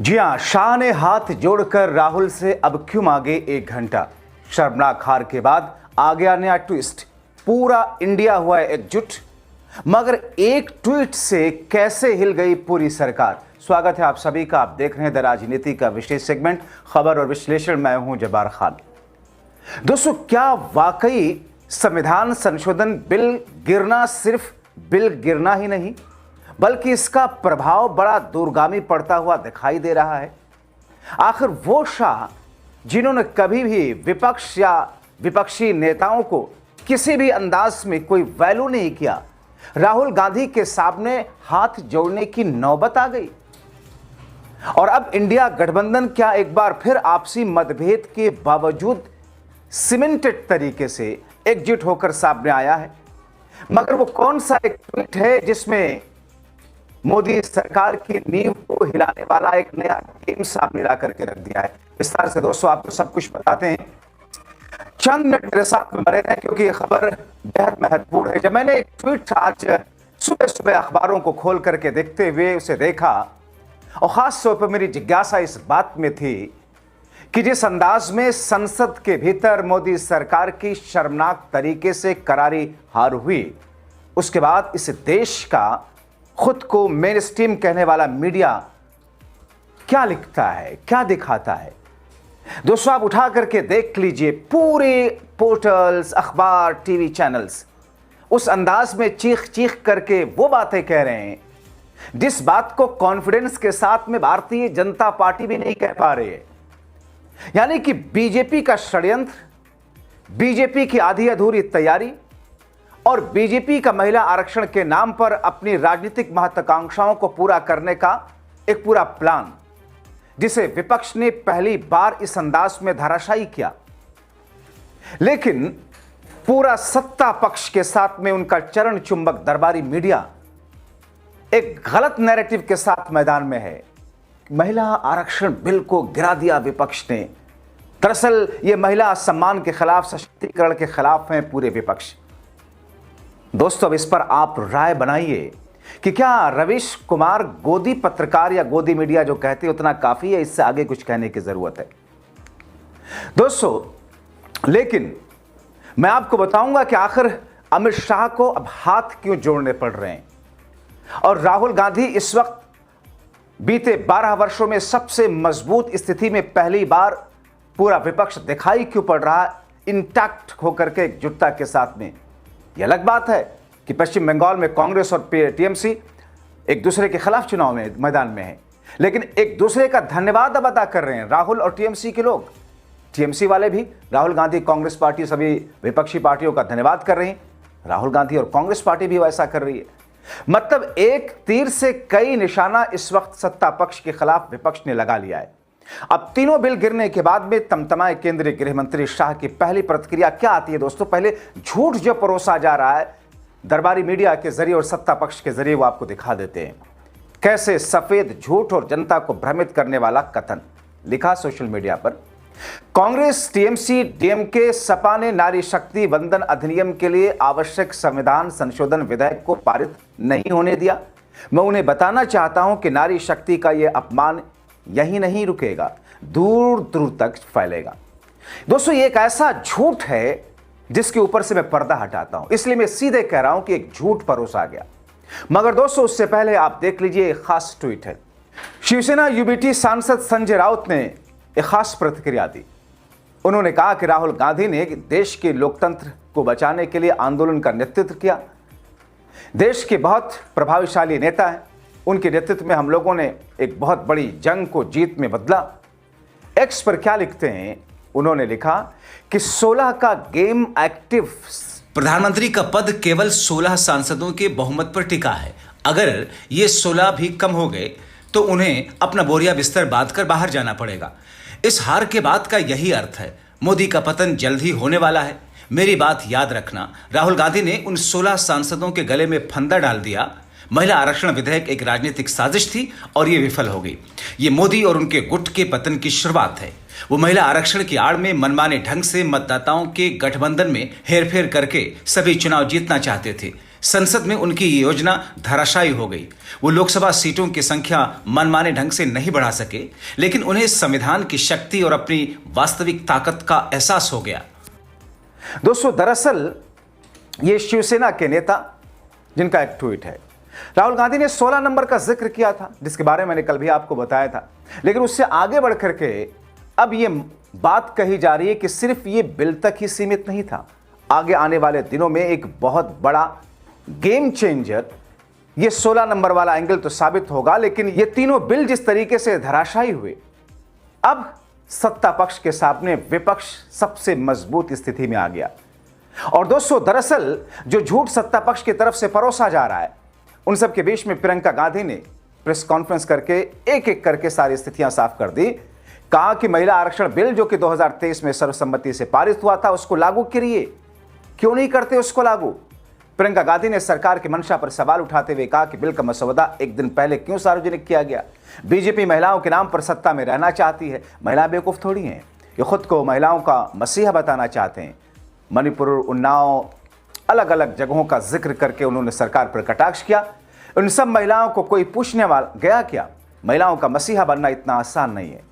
जी हां, शाह ने हाथ जोड़कर राहुल से अब क्यों मांगे 1 घंटा। शर्मनाक हार के बाद आ गया नया ट्विस्ट। पूरा इंडिया हुआ है एकजुट, मगर एक ट्वीट से कैसे हिल गई पूरी सरकार। स्वागत है आप सभी का। आप देख रहे हैं द राजनीति का विशेष सेगमेंट खबर और विश्लेषण। मैं हूं जब्बार खान। दोस्तों, क्या वाकई संविधान संशोधन बिल गिरना सिर्फ बिल गिरना ही नहीं, बल्कि इसका प्रभाव बड़ा दूरगामी पड़ता हुआ दिखाई दे रहा है। आखिर वो शाह जिन्होंने कभी भी विपक्ष या विपक्षी नेताओं को किसी भी अंदाज में कोई वैल्यू नहीं किया, राहुल गांधी के सामने हाथ जोड़ने की नौबत आ गई। और अब इंडिया गठबंधन क्या एक बार फिर आपसी मतभेद के बावजूद सीमेंटेड तरीके से एकजुट होकर सामने आया है। मगर वो कौन सा एक ट्वीट है जिसमें मोदी सरकार की नींव को हिलाने वाला एक नया गेम सामने ला करके रख दिया है। विस्तार से दोस्तों आपको सब कुछ बताते हैं। चंद मिनट मेरे साथ में बने रहें, क्योंकि ये खबर बेहद महत्वपूर्ण है। जब मैंने एक ट्वीट आज सुबह सुबह अखबारों को खोल करके देखते हुए उसे देखा, और खास तौर पर मेरी जिज्ञासा इस बात में थी कि जिस अंदाज में संसद के भीतर मोदी सरकार की शर्मनाक तरीके से करारी हार हुई, उसके बाद इस देश का खुद को मेन स्ट्रीम कहने वाला मीडिया क्या लिखता है, क्या दिखाता है। दोस्तों, आप उठा करके देख लीजिए, पूरे पोर्टल्स, अखबार, टीवी चैनल्स उस अंदाज में चीख चीख करके वो बातें कह रहे हैं जिस बात को कॉन्फिडेंस के साथ में भारतीय जनता पार्टी भी नहीं कह पा रही है। यानी कि बीजेपी का षड्यंत्र, बीजेपी की आधी अधूरी तैयारी और बीजेपी का महिला आरक्षण के नाम पर अपनी राजनीतिक महत्वाकांक्षाओं को पूरा करने का एक पूरा प्लान, जिसे विपक्ष ने पहली बार इस अंदाज में धराशायी किया। लेकिन पूरा सत्ता पक्ष के साथ में उनका चरण चुंबक दरबारी मीडिया एक गलत नैरेटिव के साथ मैदान में है। महिला आरक्षण बिल को गिरा दिया विपक्ष ने। दरअसल यह महिला सम्मान के खिलाफ, सशक्तिकरण के खिलाफ है पूरे विपक्ष। दोस्तों, अब इस पर आप राय बनाइए कि क्या रवीश कुमार गोदी पत्रकार या गोदी मीडिया जो कहते हैं उतना काफी है, इससे आगे कुछ कहने की जरूरत है दोस्तों। लेकिन मैं आपको बताऊंगा कि आखिर अमित शाह को अब हाथ क्यों जोड़ने पड़ रहे हैं, और राहुल गांधी इस वक्त बीते 12 वर्षों में सबसे मजबूत स्थिति में पहली बार पूरा विपक्ष दिखाई क्यों पड़ रहा है, इंटैक्ट होकर के एकजुटता के साथ में। यह अलग बात है कि पश्चिम बंगाल में कांग्रेस और टीएमसी एक दूसरे के खिलाफ चुनाव में मैदान में है, लेकिन एक दूसरे का धन्यवाद अब अदा कर रहे हैं राहुल और टीएमसी के लोग। टीएमसी वाले भी राहुल गांधी, कांग्रेस पार्टी, सभी विपक्षी पार्टियों का धन्यवाद कर रहे हैं। राहुल गांधी और कांग्रेस पार्टी भी वैसा कर रही है। मतलब एक तीर से कई निशाना इस वक्त सत्ता पक्ष के खिलाफ विपक्ष ने लगा लिया है। अब तीनों बिल गिरने के बाद में तमतमाए केंद्रीय गृह मंत्री शाह की पहली प्रतिक्रिया क्या आती है दोस्तों। पहले झूठ जो परोसा जा रहा है दरबारी मीडिया के जरिए और सत्ता पक्ष के जरिए, वो आपको दिखा देते हैं। कैसे सफेद झूठ और जनता को भ्रमित करने वाला कथन लिखा सोशल मीडिया पर। कांग्रेस, टीएमसी, डीएमके, सपा ने नारी शक्ति वंदन अधिनियम के लिए आवश्यक संविधान संशोधन विधेयक को पारित नहीं होने दिया। मैं उन्हें बताना चाहता हूं कि नारी शक्ति का यह अपमान यही नहीं रुकेगा, दूर दूर तक फैलेगा। दोस्तों, ये एक ऐसा झूठ है जिसके ऊपर से मैं पर्दा हटाता हूं, इसलिए मैं सीधे कह रहा हूं कि एक झूठ परोसा गया। मगर दोस्तों, उससे पहले आप देख लीजिए, एक खास ट्वीट है। शिवसेना यूबीटी सांसद संजय राउत ने एक खास प्रतिक्रिया दी। उन्होंने कहा कि राहुल गांधी ने देश के लोकतंत्र को बचाने के लिए आंदोलन का नेतृत्व किया। देश के बहुत प्रभावशाली नेता हैं, उनके नेतृत्व में हम लोगों ने एक बहुत बड़ी जंग को जीत में बदला। एक्स पर क्या लिखते हैं, उन्होंने लिखा कि 16 का गेम एक्टिव। प्रधानमंत्री का पद केवल 16 सांसदों के बहुमत पर टिका है। अगर ये 16 भी कम हो गए तो उन्हें अपना बोरिया बिस्तर बांधकर बाहर जाना पड़ेगा। इस हार के बाद का यही अर्थ है, मोदी का पतन जल्द ही होने वाला है। मेरी बात याद रखना, राहुल गांधी ने उन 16 सांसदों के गले में फंदा डाल दिया। महिला आरक्षण विधेयक एक राजनीतिक साजिश थी और ये विफल हो गई। ये मोदी और उनके गुट के पतन की शुरुआत है। वो महिला आरक्षण की आड़ में मनमाने ढंग से मतदाताओं के गठबंधन में हेरफेर करके सभी चुनाव जीतना चाहते थे। संसद में उनकी ये योजना धराशायी हो गई। वो लोकसभा सीटों की संख्या मनमाने ढंग से नहीं बढ़ा सके, लेकिन उन्हें संविधान की शक्ति और अपनी वास्तविक ताकत का एहसास हो गया। दोस्तों, दरअसल ये शिवसेना के नेता जिनका एक ट्वीट है, राहुल गांधी ने 16 नंबर का जिक्र किया था, जिसके बारे में मैंने कल भी आपको बताया था। लेकिन उससे आगे बढ़ करके अब ये बात कही जा रही है कि सिर्फ ये बिल तक ही सीमित नहीं था। आगे आने वाले दिनों में एक बहुत बड़ा गेम चेंजर ये 16 नंबर वाला एंगल तो साबित होगा, लेकिन ये तीनों बिल जिस तरीके से धराशायी हुए, अब सत्ता पक्ष के सामने विपक्ष सबसे मजबूत स्थिति में आ गया। और दोस्तों, दरअसल जो झूठ सत्ता पक्ष की तरफ से परोसा जा रहा है, उन सब के बीच में प्रियंका गांधी ने प्रेस कॉन्फ्रेंस करके एक एक करके सारी स्थितियां साफ कर दी। कहा कि महिला आरक्षण बिल जो कि 2023 में सर्वसम्मति से पारित हुआ था, उसको लागू करिए, क्यों नहीं करते उसको लागू। प्रियंका गांधी ने सरकार की मंशा पर सवाल उठाते हुए कहा कि बिल का मसौदा एक दिन पहले क्यों सार्वजनिक किया गया। बीजेपी महिलाओं के नाम पर सत्ता में रहना चाहती है। महिलाएं बेवकूफ थोड़ी हैं, ये खुद को महिलाओं का मसीहा बताना चाहते हैं। मणिपुर, उन्नाव, अलग अलग जगहों का जिक्र करके उन्होंने सरकार पर कटाक्ष किया। उन सब महिलाओं को कोई पूछने वाला गया क्या? महिलाओं का मसीहा बनना इतना आसान नहीं है।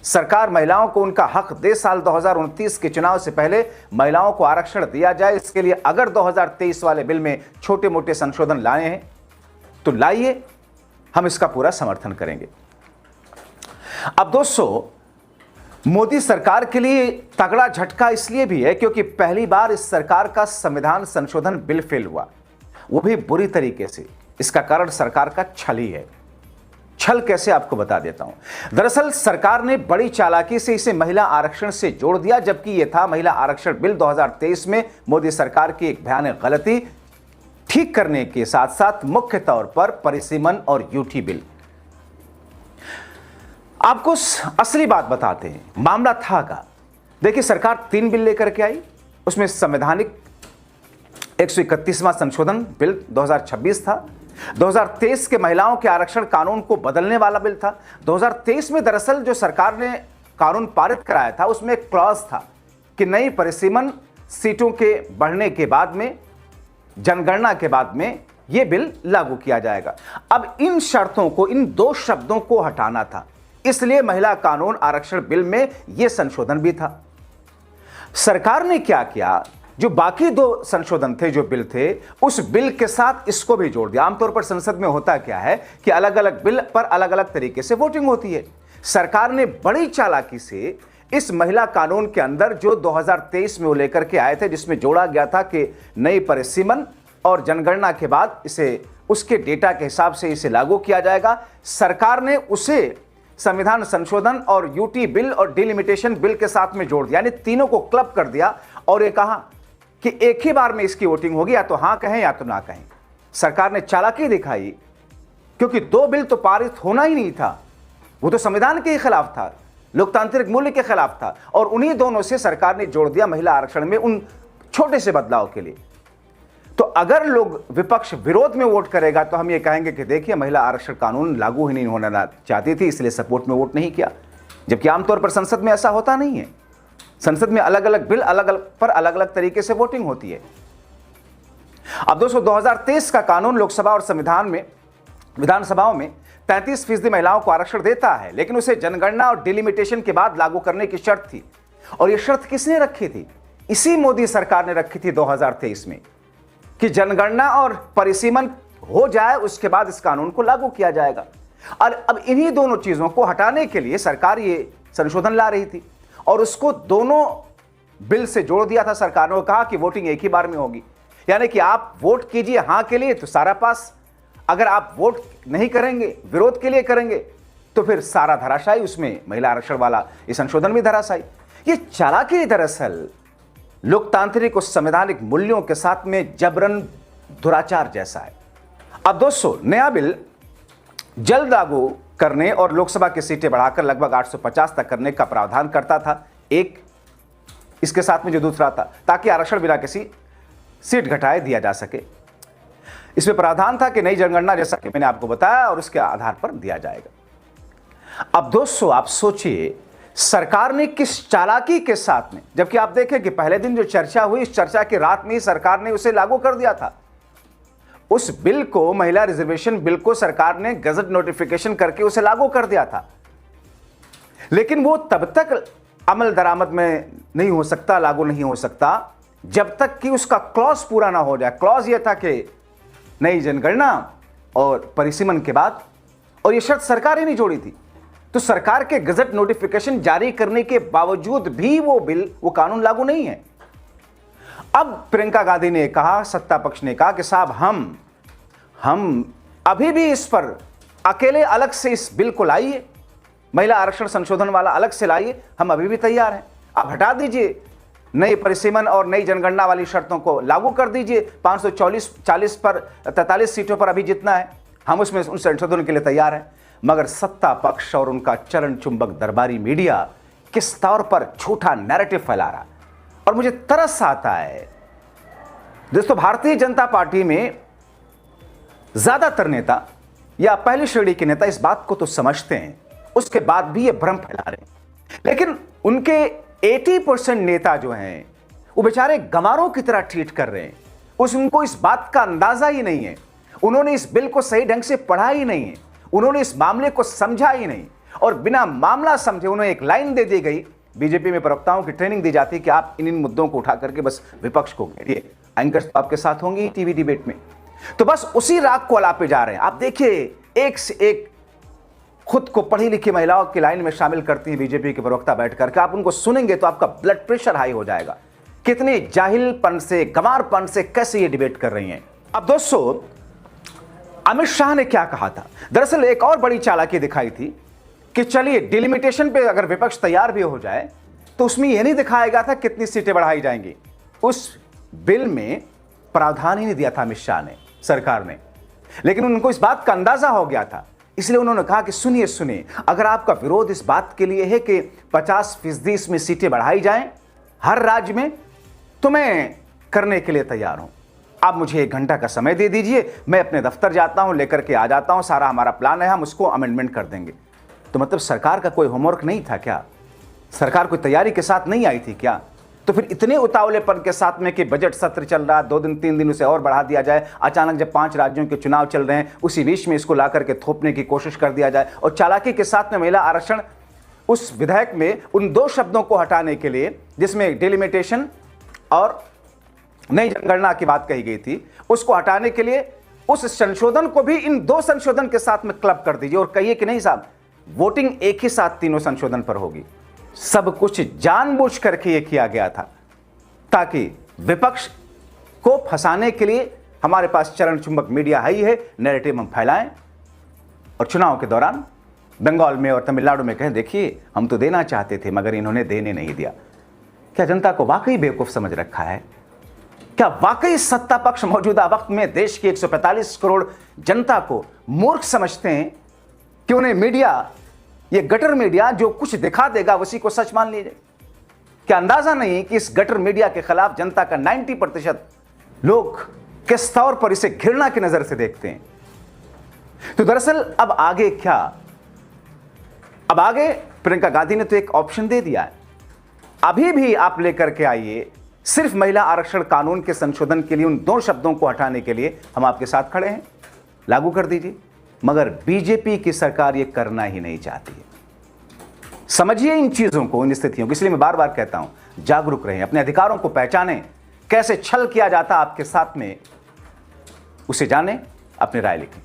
सरकार महिलाओं को उनका हक दे। साल 2029 के चुनाव से पहले महिलाओं को आरक्षण दिया जाए। इसके लिए अगर 2023 वाले बिल में छोटे मोटे संशोधन लाए हैं तो लाइए, हम इसका पूरा समर्थन करेंगे। अब दोस्तों, मोदी सरकार के लिए तगड़ा झटका इसलिए भी है क्योंकि पहली बार इस सरकार का संविधान संशोधन बिल फेल हुआ, वो भी बुरी तरीके से। इसका कारण सरकार का छल ही है। छल कैसे, आपको बता देता हूं। दरअसल सरकार ने बड़ी चालाकी से इसे महिला आरक्षण से जोड़ दिया, जबकि यह था महिला आरक्षण बिल 2023 में मोदी सरकार की एक भयानक गलती ठीक करने के साथ साथ मुख्य तौर पर परिसीमन और यूटी बिल। आपको असली बात बताते हैं, मामला था का। देखिए, सरकार 3 बिल लेकर के आई। उसमें संवैधानिक 131वां संशोधन बिल 2026 था। 2023 के महिलाओं के आरक्षण कानून को बदलने वाला बिल था। 2023 में दरअसल जो सरकार ने कानून पारित कराया था, उसमें एक क्लॉज था कि नई परिसीमन सीटों के बढ़ने के बाद में, जनगणना के बाद में यह बिल लागू किया जाएगा। अब इन शर्तों को, इन 2 शब्दों को हटाना था, इसलिए महिला कानून आरक्षण बिल में यह संशोधन भी था। सरकार ने क्या किया, जो बाकी 2 संशोधन थे, जो बिल थे, उस बिल के साथ इसको भी जोड़ दिया। आमतौर पर संसद में होता क्या है कि अलग अलग बिल पर अलग अलग तरीके से वोटिंग होती है। सरकार ने बड़ी चालाकी से इस महिला कानून के अंदर जो 2023 में वो लेकर के आए थे, जिसमें जोड़ा गया था कि नई परिसीमन और जनगणना के बाद इसे उसके डेटा के हिसाब से इसे लागू किया जाएगा, सरकार ने उसे संविधान संशोधन और यूटी बिल और डिलिमिटेशन बिल के साथ में जोड़ दिया, यानी तीनों को क्लब कर दिया और ये कहा कि एक ही बार में इसकी वोटिंग होगी, या तो हां कहें या तो ना कहें। सरकार ने चालाकी दिखाई, क्योंकि 2 बिल तो पारित होना ही नहीं था, वो तो संविधान के खिलाफ था, लोकतांत्रिक मूल्य के खिलाफ था, और उन्हीं दोनों से सरकार ने जोड़ दिया महिला आरक्षण में उन छोटे से बदलाव के लिए। तो अगर लोग, विपक्ष विरोध में वोट करेगा तो हम ये कहेंगे कि देखिए, महिला आरक्षण कानून लागू ही नहीं होना चाहती थी, इसलिए सपोर्ट में वोट नहीं किया। जबकि आमतौर पर संसद में ऐसा होता नहीं है। संसद में अलग अलग बिल अलग अलग तरीके से वोटिंग होती है। अब दोस्तों, 2023 का कानून लोकसभा और संविधान में, विधानसभाओं में 33% महिलाओं को आरक्षण देता है, लेकिन उसे जनगणना और डिलिमिटेशन के बाद लागू करने की शर्त थी। और यह शर्त किसने रखी थी? इसी मोदी सरकार ने रखी थी 2023 में, कि जनगणना और परिसीमन हो जाए, उसके बाद इस कानून को लागू किया जाएगा। और अब इन्हीं दोनों चीजों को हटाने के लिए सरकार ये संशोधन ला रही थी, और उसको दोनों बिल से जोड़ दिया था। सरकार ने कहा कि वोटिंग एक ही बार में होगी, यानी कि आप वोट कीजिए हां के लिए तो सारा पास, अगर आप वोट नहीं करेंगे, विरोध के लिए करेंगे, तो फिर सारा धराशायी। उसमें महिला आरक्षण वाला ये संशोधन भी धराशायी। ये चालाकी दरअसल लोकतांत्रिक और संवैधानिक मूल्यों के साथ में जबरन दुराचार जैसा है। अब दोस्तों, नया बिल जल्द लागू करने और लोकसभा की सीटें बढ़ाकर लगभग 850 तक करने का प्रावधान करता था, एक इसके साथ में जो दूसरा था, ताकि आरक्षण बिना किसी सीट घटाए दिया जा सके। इसमें प्रावधान था कि नई जनगणना, जैसा कि मैंने आपको बताया, और उसके आधार पर दिया जाएगा। अब दोस्तों, आप सोचिए सरकार ने किस चालाकी के साथ में, जबकि आप देखें कि पहले दिन जो चर्चा हुई, इस चर्चा की रात में ही सरकार ने उसे लागू कर दिया था। उस बिल को, महिला रिजर्वेशन बिल को सरकार ने गजट नोटिफिकेशन करके उसे लागू कर दिया था, लेकिन वो तब तक अमल दरामद में नहीं हो सकता, लागू नहीं हो सकता, जब तक कि उसका क्लॉज पूरा ना हो जाए। क्लॉज यह था कि नई जनगणना और परिसीमन के बाद, और यह शर्त सरकार ही नहीं जोड़ी थी। तो सरकार के गजट नोटिफिकेशन जारी करने के बावजूद भी वो बिल, वो कानून लागू नहीं है। अब प्रियंका गांधी ने कहा, सत्ता पक्ष ने कहा कि साहब हम अभी भी इस पर अकेले अलग से इस बिल को लाइए, महिला आरक्षण संशोधन वाला अलग से लाइए, हम अभी भी तैयार हैं। आप हटा दीजिए, नई परिसीमन और नई जनगणना वाली शर्तों को लागू कर दीजिए। 540 पर 43 सीटों पर अभी जितना है, हम उसमें उन संशोधन के लिए तैयार हैं। मगर सत्ता पक्ष और उनका चरण चुंबक दरबारी मीडिया किस तौर पर झूठा नैरेटिव फैला रहा, और मुझे तरस आता है। दोस्तों, भारतीय जनता पार्टी में ज्यादातर नेता या पहली श्रेणी के नेता इस बात को तो समझते हैं, उसके बाद भी ये भ्रम फैला रहे हैं। लेकिन उनके 80% नेता जो हैं वो बेचारे गंवारों की तरह ट्रीट कर रहे हैं। उनको इस बात का अंदाजा ही नहीं है, उन्होंने इस बिल को सही ढंग से पढ़ा ही नहीं है, उन्होंने इस मामले को समझा ही नहीं, और बिना मामला समझे उन्हें एक लाइन दे दी गई। बीजेपी में प्रवक्ताओं की ट्रेनिंग दी जाती है कि आप इन मुद्दों को उठा करके बस विपक्ष को घेरिए, एंकर्स तो आपके साथ होंगे टीवी डिबेट में, तो बस उसी राग को अलापे जा रहे हैं। आप देखिए, एक से एक खुद को पढ़ी लिखी महिलाओं की लाइन में शामिल करती हैं बीजेपी के प्रवक्ता बैठ करके। आप उनको सुनेंगे तो आपका ब्लड प्रेशर हाई हो जाएगा। कितने जाहिलपन से, गंवारपन से कैसे ये डिबेट कर रही हैं। अब दोस्तों, अमित शाह ने क्या कहा था? दरअसल एक और बड़ी चालाकी दिखाई थी कि चलिए डिलिमिटेशन पे अगर विपक्ष तैयार भी हो जाए तो उसमें यह नहीं दिखाया गया था कितनी सीटें बढ़ाई जाएंगी। उस बिल में प्रावधान ही नहीं दिया था अमित शाह ने, सरकार ने, लेकिन उनको इस बात का अंदाजा हो गया था। इसलिए उन्होंने कहा कि सुनिए, अगर आपका विरोध इस बात के लिए है कि 50% इसमें सीटें बढ़ाई जाएं हर राज्य में, तो मैं करने के लिए तैयार हूं। आप मुझे 1 घंटा का समय दे दीजिए, मैं अपने दफ्तर जाता हूं, लेकर के आ जाता हूं, सारा हमारा प्लान है, हम उसको अमेंडमेंट कर देंगे। तो मतलब सरकार का कोई होमवर्क नहीं था क्या? सरकार कोई तैयारी के साथ नहीं आई थी क्या? तो फिर इतने उतावलेपन के साथ में कि बजट सत्र चल रहा, 2 दिन 3 दिन उसे और बढ़ा दिया जाए, अचानक जब 5 राज्यों के चुनाव चल रहे हैं उसी बीच में इसको ला करके थोपने की कोशिश कर दिया जाए, और चालाकी के साथ में महिला आरक्षण, उस विधेयक में उन 2 शब्दों को हटाने के लिए जिसमें डिलिमिटेशन और नई जनगणना की बात कही गई थी, उसको हटाने के लिए उस संशोधन को भी इन 2 संशोधन के साथ में क्लब कर दीजिए और कहिए कि नहीं साहब, वोटिंग एक ही साथ तीनों संशोधन पर होगी। सब कुछ जानबूझ करके यह किया गया था ताकि विपक्ष को फंसाने के लिए हमारे पास चरण चुंबक मीडिया है ही है, नैरेटिव हम फैलाएं और चुनाव के दौरान बंगाल में और तमिलनाडु में कहें देखिए हम तो देना चाहते थे मगर इन्होंने देने नहीं दिया। क्या जनता को वाकई बेवकूफ समझ रखा है? क्या वाकई सत्ता पक्ष मौजूदा वक्त में देश की 145 करोड़ जनता को मूर्ख समझते हैं कि उन्हें मीडिया, ये गटर मीडिया जो कुछ दिखा देगा उसी को सच मान लीजिए? क्या अंदाजा नहीं कि इस गटर मीडिया के खिलाफ जनता का 90% लोग किस तौर पर इसे घृणा की नजर से देखते हैं? तो दरअसल अब आगे क्या? अब आगे प्रियंका गांधी ने तो एक ऑप्शन दे दिया है, अभी भी आप लेकर के आइए, सिर्फ महिला आरक्षण कानून के संशोधन के लिए उन 2 शब्दों को हटाने के लिए हम आपके साथ खड़े हैं, लागू कर दीजिए। मगर बीजेपी की सरकार यह करना ही नहीं चाहती है। समझिए इन चीजों को, इन स्थितियों को। इसलिए मैं बार बार कहता हूं, जागरूक रहें, अपने अधिकारों को पहचानें, कैसे छल किया जाता आपके साथ में उसे जानें, अपनी राय लिखें।